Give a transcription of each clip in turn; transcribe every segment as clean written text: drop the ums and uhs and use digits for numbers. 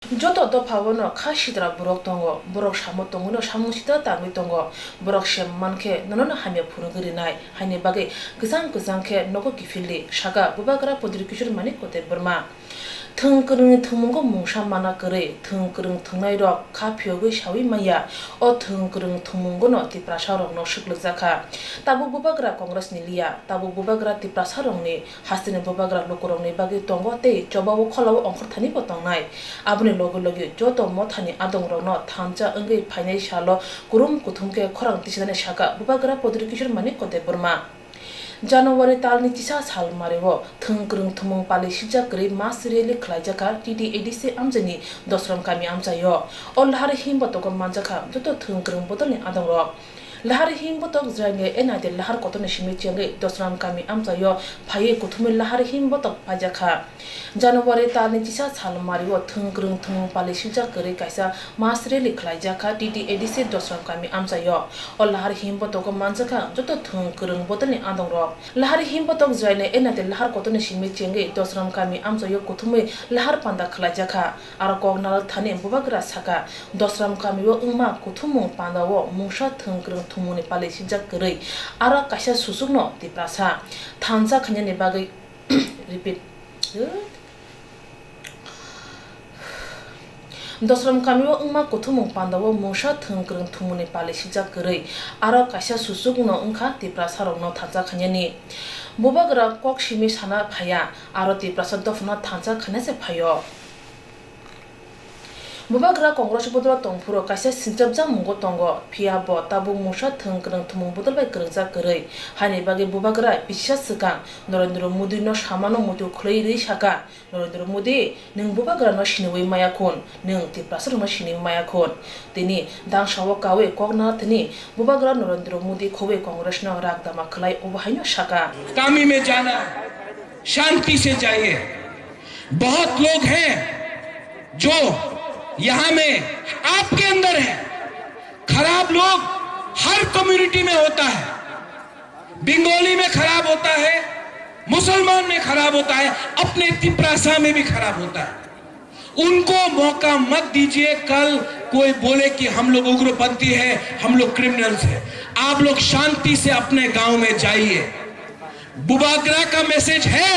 Joto do pawano kashidra burok tongo burok shamu tongo no shamu sita tangi tongo burok shem manke nono hamya purugiri nai hani bage gisang ke nogo kifili shaga bubagra podrikishur mani kote burma 텅그릉 텅문고 뭉샤마나 그래 텅그릉 텅나이로 카피오그 샤위 마야 어 텅그릉 텅문고노 티프라샤롱노 슈클자카 타부 부바그라 콩그레스 닐리아 타부 부바그라 티프라샤롱니 하스네 부바그라 로코롱니 바게 똥고테 조바고 콜라고 엉커타니 보통나이 아브네 로글로기 조토 모타니 아동로노 탄자 응게 파이나이샬로 구름 구통게 코랑 티시다네 샤가 부바그라 포드리키슈르 마니 코테 버마 January talni tisa sal marewo thungkrung thumung pali sijak gri masreli khlaijaka TTADC amjani dosram kami amchayo ol har himbo toko manjaka joto thungkrung bodolni adongro lahar himbo tok jange enade lahar kotone shimi chenge dosram kami amchayo phaye kuthumel lahar himbo tok pajaka January talni tisa sal marewo thungkrung thumung pali sijak gri kaisa masreli khlaijaka TTADC dosram kami amchayo ol lahar himbo toko manjaka joto thungkrung bodolni adongro lahar himbo tok jaine enade lahar kotone shimi chenge dosram kami amchayo kuthumel lahar panda khlaijaka ar kognal thane bubagra saka dosram kami wo ungma kuthumung panda wo mungsha thungkrung thumuni pali sijak gri ara kaisa susukno tiprasa thansa khanyane bagai repeat dosram kami wo ungma kuthumung panda wo mungsha thungkrung thumuni pali sijak gri ara kaisa susukno ungkha tiprasa rokno thansa khanyani bubagra kok shimi sana phaya aro tiprasa dofna thansa khanase phayo Bubagra Congress Bodra Tongpuro Kasa Sinjabja Mungo Tongo, Piabo, Tabu Musha Tunkrung Tumu Budalba Grunza Guri, Hani Bagi Bubagra, Bisha Sukan, Norandro Mudi no Shamano Mutu Clay Shaka, Norandro Mudi, Ning Bubagra no Shiniwi Mayakon, Ning Tiprasur no Shini Mayakon, Dini, Dan Shawakawe, Kognatini, Bubagra Norandro Mudi Kowe Congress no Ragdama Clay Obahino Shaka. कामी में जाना शांति से जाइए बहुत लोग हैं जो यहाँ में आपके अंदर है खराब लोग हर कम्युनिटी में होता है बंगाली में खराब होता है मुसलमान में खराब होता है अपने तिपरासा में भी खराब होता है उनको मौका मत दीजिए कल कोई बोले कि हम लोग उग्रपंथी है हम लोग क्रिमिनल्स है आप लोग शांति से अपने गांव में जाइए बुबागरा का मैसेज है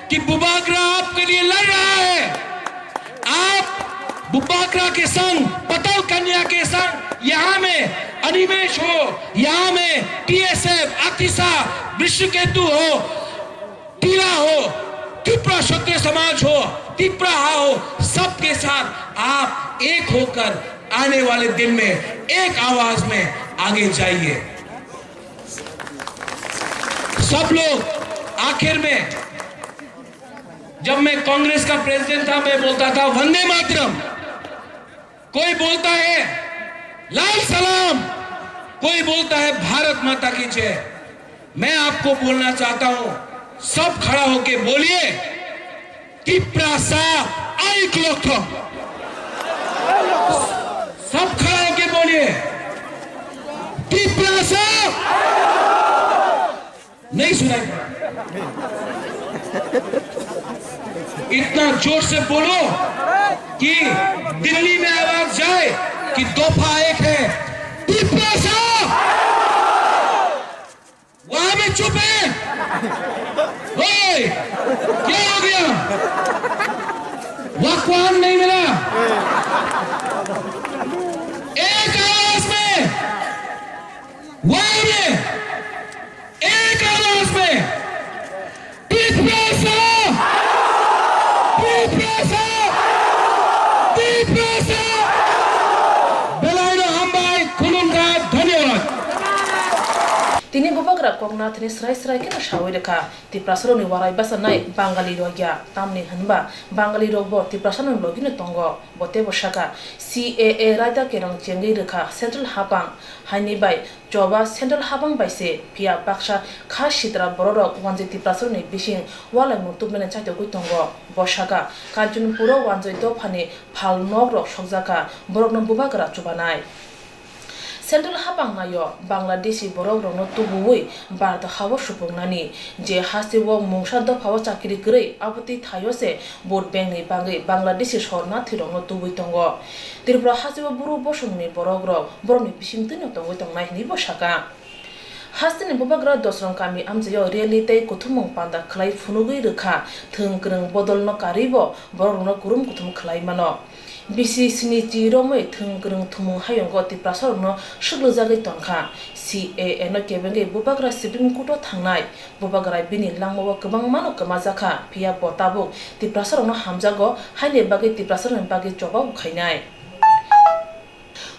कि बुबागरा आपके लिए लड़ रहा है आप बुबागरा के संग पटल कन्या के संग यहाँ में अनिमेश हो यहाँ में TSF अतिशा विश्वकेतु हो टीला हो तिपरा क्षत्रिय समाज हो तिपरा हो सबके साथ आप एक होकर आने वाले दिन में एक आवाज में आगे जाइए सब लोग आखिर में जब मैं कांग्रेस का प्रेसिडेंट था मैं बोलता था वंदे मातरम कोई बोलता है लाल सलाम कोई बोलता है भारत माता की जय मैं आपको बोलना चाहता हूं सब खड़ा होके बोलिए तिपरासा आई क्लोक सब खड़ा होके बोलिए तिपरासा नहीं सुनाई इतना जोर से बोलो कि दिल्ली में आवाज जाए कि दफा एक है तिपरासा वहां में चुप है ओए क्या हो गया वकवान नहीं मिला एक आवाज में वहां में एक आवाज में तिपरासा तिपरासा तिपरासा बेलायनो हामबाय खुलुमबाय धन्यवाद Tini bubagra kognath ni srai kena shawireka tiprasaro ni warai basa nai bangali rogya tamni hanba bangali robo tiprasano logine tongo bote boshaka CAA raida kerang chengi rekha central habang hani bai joba central habang bai se pia baksha kha shidra bororok wanji tiprasaro ni bising wala mutuk mena chaito gui tongo boshaka kanchun puro wanjoi do phani phal nok rok sokjaka borok no bubagra chubanai central हापांनायो बांग्लादेशी बरक रंनो तुबुई भारत हावो सुपुंगनानि जे हासिबो मुंसा दफाव चाकरी गरै आपत्ति थायोसे vote बैंकनि बागै बांग्लादेशी सरना थिरंनो तुबुई तंगो त्रिपुरा हासिबो बुरु बसंनि बरक रक बरनि बिसिंतिनो तंगै तंनाय नि बसाका हास्तिनि बबाग्रा दसरं कामी आमजयो रियलिते कुथुमं पांदा खलाई फुनुगै रोखा थोंग्रों बदलनो कारिबो बरनो कुरुम कुथुम खलाई मानो बिसि सिनि जिरोमै थोंग्रों थुमुं हायंगो तिप्रासरनो सुग्लुजागै तंखा CAA नो केबेंगे बबाग्रा सुप्रीम कोर्टआव थांनाय बबाग्रा बिनि लांमोबो गोबां मानो गोमाजाखा फिया बताबुक तिप्रासरनो हामजागो हायने बागै तिप्रासरनो बागै जबाब खायनाय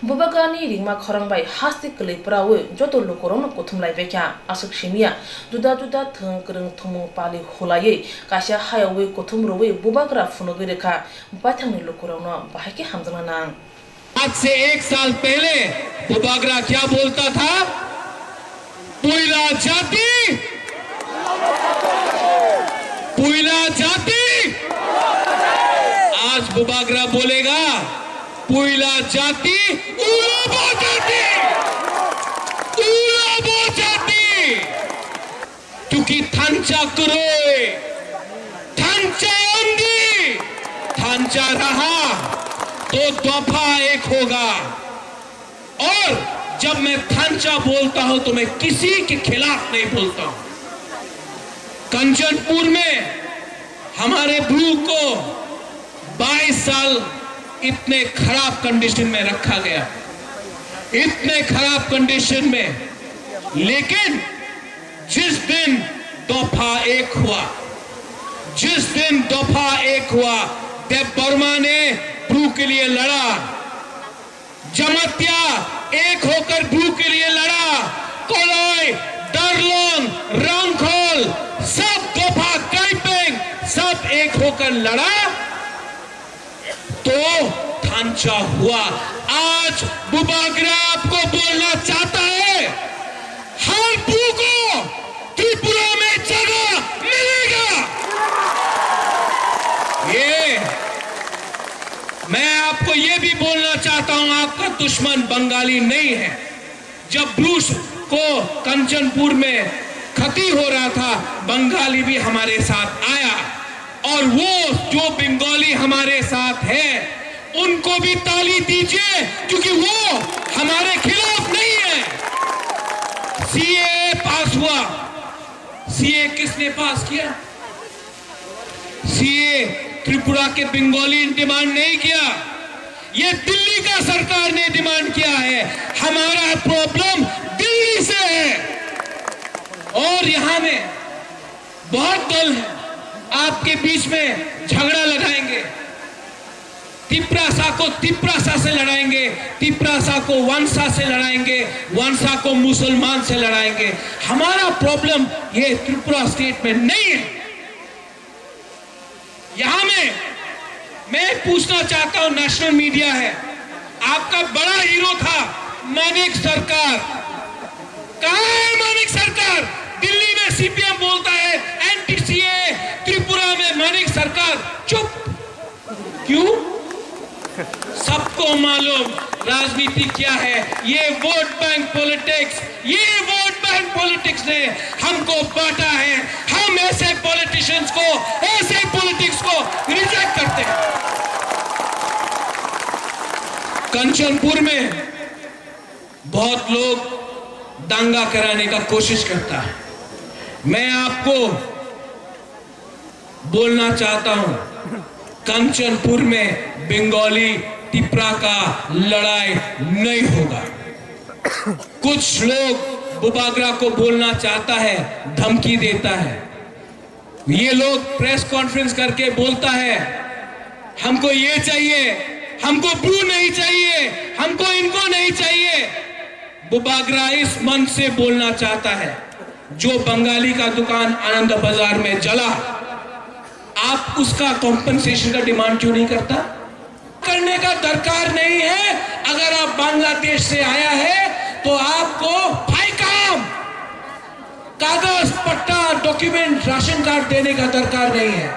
बबागानि रिंमा खरंबाय हास्ति कलैफ्रावो जतो लोकरनो कुथुमलायबायखा आसुक सिमिया जुदा जुदा थोंग्रों थुमुं पालि होलायै कासिया हायावै कुथुमरवै बबाग्रा फुनुगैरेखा बाथांनि लोकरनो बाहायके हामजाना नां आज से 1 साल पहले बुबागरा क्या बोलता था? पुइला जाति, पुइला जाति। आज बुबागरा बोलेगा पुइला जाति, उलाबो जाति, उलाबो जाति। क्योंकि थांचा करोए, थांचा अंधी, थांचा रहा तो दफा एक होगा। और जब मैं थांचा बोलता हूं तो मैं किसी के खिलाफ नहीं बोलता हूं। कंचनपुर में हमारे ब्लू को 22 साल इतने खराब कंडीशन में रखा गया, इतने खराब कंडीशन में, लेकिन जिस दिन दफा एक हुआ, जिस दिन दफा एक हुआ, देव बर्मा ने ब्लू के लिए लड़ा, जमतिया एक होकर ब्लू के लिए लड़ा, कोलोई, डरलोन, रंगखोल, सब दफा कैपिंग, सब एक होकर लड़ा तो थांचा हुआ। आज बुबागरा आपको बोलना चाहता है हर ब्लू को त्रिपुरा में जगह मिलेगा। ये मैं आपको ये भी बोलना चाहता हूं, आपका दुश्मन बंगाली नहीं है। जब ब्लूस को कंचनपुर में क्षति हो रहा था, बंगाली भी हमारे साथ आया, और वो जो बंगाली हमारे साथ है उनको भी ताली दीजिए, क्योंकि वो हमारे खिलाफ नहीं है। CAA पास हुआ, CAA किसने पास किया? CAA त्रिपुरा के बंगाली डिमांड नहीं किया, ये दिल्ली का सरकार ने डिमांड किया है। हमारा प्रॉब्लम दिल्ली से है, और यहां में बहुत दल है आपके बीच में झगड़ा लगाएंगे, तिप्रासा को तिप्रासा से लड़ाएंगे, तिप्रासा को वंशा से लड़ाएंगे, वंशा को मुसलमान से लड़ाएंगे। हमारा प्रॉब्लम ये त्रिपुरा स्टेट में नहीं है। यहां में मैं पूछना चाहता हूं, नेशनल मीडिया है, आपका बड़ा हीरो था मानिक सरकार, कहां है मानिक सरकार? दिल्ली में CPM बोलता है एंटी CAA, त्रिपुरा में मानिक सरकार चुप क्यों? सबको मालूम राजनीति क्या है, ये वोट बैंक पॉलिटिक्स, ये वोट बैंक पॉलिटिक्स ने हमको बांटा है। हम ऐसे पॉलिटिशियंस को, ऐसे पॉलिटिक्स को रिजेक्ट करते हैं। कंचनपुर में बहुत लोग दंगा कराने का कोशिश करता है। मैं आपको बोलना चाहता हूं, कंचनपुर में बंगाली तिप्रा का लड़ाई नहीं होगा। कुछ लोग बुबागरा को बोलना चाहता है, धमकी देता है। ये लोग प्रेस कॉन्फ्रेंस करके बोलता है हमको ये चाहिए, हमको ब्लू नहीं चाहिए, हमको इनको नहीं चाहिए। बुबागरा इस मन से बोलना चाहता है, जो बंगाली का दुकान आनंद बाजार में जला, आप उसका कॉम्पनसेशन का डिमांड क्यों नहीं करता? करने का दरकार नहीं है। अगर आप बांग्लादेश से आया है तो आपको फाइकाम, कागज, पट्टा, डॉक्यूमेंट, राशन कार्ड देने का दरकार नहीं है।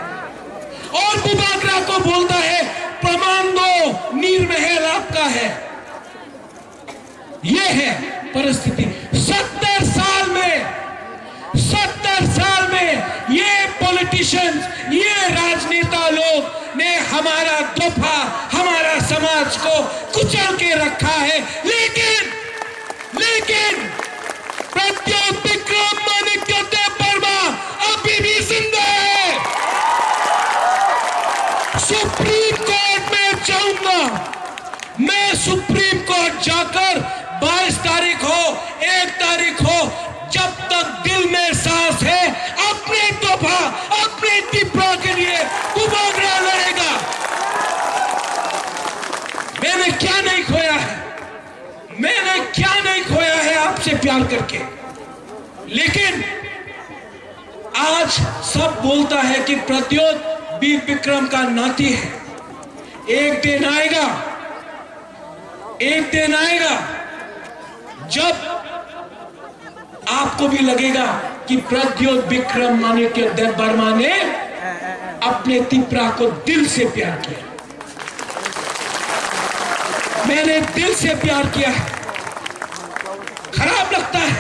और बुबागरा को बोलता है प्रमाण दो, नीर महल आपका है। ये है परिस्थिति। 70 साल में ये पॉलिटिशियंस, ये राजनेता लोग ने हमारा दफा, हमारा समाज को कुचल के रखा है। लेकिन प्रद्योत विक्रम माणिक्य वर्मा अभी भी जिंदा है। सुप्रीम कोर्ट में जाऊंगा, मैं सुप्रीम कोर्ट जाकर 22 तारीख हो, 1 तारीख हो, जब तक दिल में सांस है अपने दफा, अपने त्रिपुरा के लिए बुबागरा लड़ेगा। मैंने क्या नहीं खोया है, मैंने क्या नहीं खोया है आपसे प्यार करके। लेकिन आज सब बोलता है कि प्रद्योत वीर विक्रम का नाती है। एक दिन आएगा जब आपको भी लगेगा कि प्रद्योत विक्रम माणिक्य वर्मा ने अपने त्रिपुरा को दिल से प्यार किया। मैंने दिल से प्यार किया है। खराब लगता है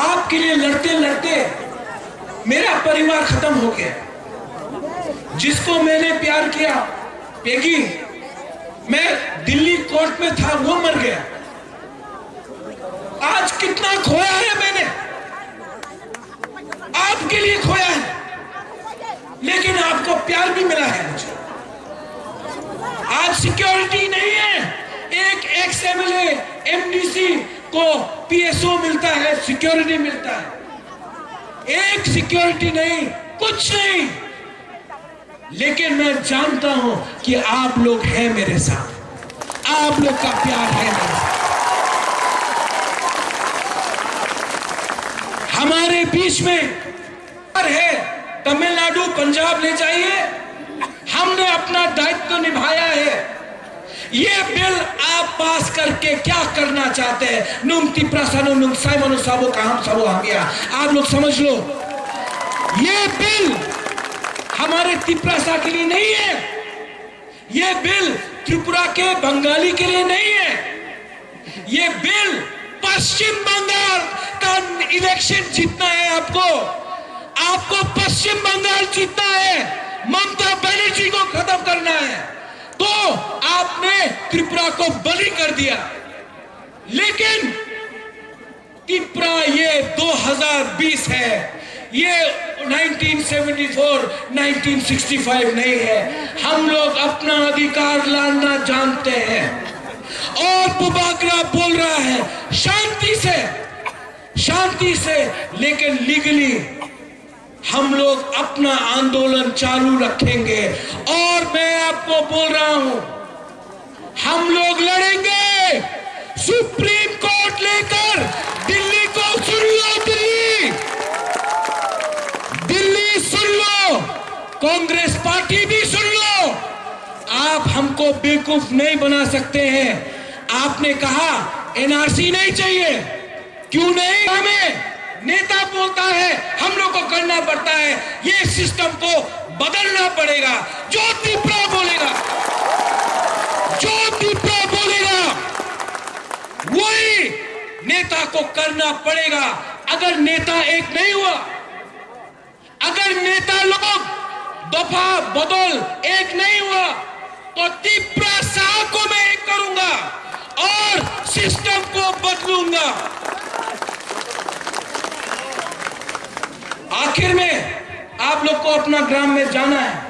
आपके लिए लड़ते लड़ते मेरा परिवार खत्म हो गया। जिसको मैंने प्यार किया, पेगी, मैं दिल्ली कोर्ट में था, वो मर गया। आज कितना खोया है मैंने, आपके लिए खोया है, लेकिन आपको प्यार भी मिला है मुझे। आज सिक्योरिटी नहीं है, एक एक्स एमएलए एमडीसी को पीएसओ मिलता है, सिक्योरिटी मिलता है। एक सिक्योरिटी नहीं, कुछ नहीं। लेकिन मैं जानता हूं कि आप लोग हैं मेरे साथ, आप लोग का प्यार है मेरे साथ। हमारे बीच में है, तमिलनाडु, पंजाब ले जाइए, हमने अपना दायित्व निभाया है। ये बिल आप पास करके क्या करना चाहते हैं? नुम तिप्रासानो नुम साइमनो साबो का हम सबो हमिया, आप लोग समझ लो। ये बिल हमारे त्रिपुरा के लिए नहीं है, ये बिल त्रिपुरा के बंगाली के लिए नहीं है। ये बिल पश्चिम बंगाल का इलेक्शन जीतना है। आपको पश्चिम बंगाल जीतना है, ममता बनर्जी को खत्म करना है, तो आपने त्रिपुरा को बलि कर दिया। लेकिन त्रिपुरा ये 2020 है, ये 1974, 1965 नहीं है। हम लोग अपना अधिकार लाना जानते हैं। और बुबागरा बोल रहा है शांति से, लेकिन लीगली हम लोग अपना आंदोलन चालू रखेंगे। और मैं आपको बोल रहा हूं, हम लोग लड़ेंगे सुप्रीम कोर्ट लेकर। दिल्ली को सुन लो, दिल्ली सुन लो, कांग्रेस पार्टी भी सुन लो। आप हमको बेवकूफ नहीं बना सकते हैं। आपने कहा एनआरसी नहीं चाहिए, क्यों नहीं? हमें नेता बोलता है, हम लोग को करना पड़ता है। ये सिस्टम को बदलना पड़ेगा। जो त्रिपुरा बोलेगा, वही नेता को करना पड़ेगा। अगर नेता एक नहीं हुआ, अगर नेता लोग दफा बदल एक नहीं हुआ, तो त्रिपुरा को मैं एक करूंगा और सिस्टम को बदलूंगा। आखिर में आप लोग को अपना ग्राम में जाना है।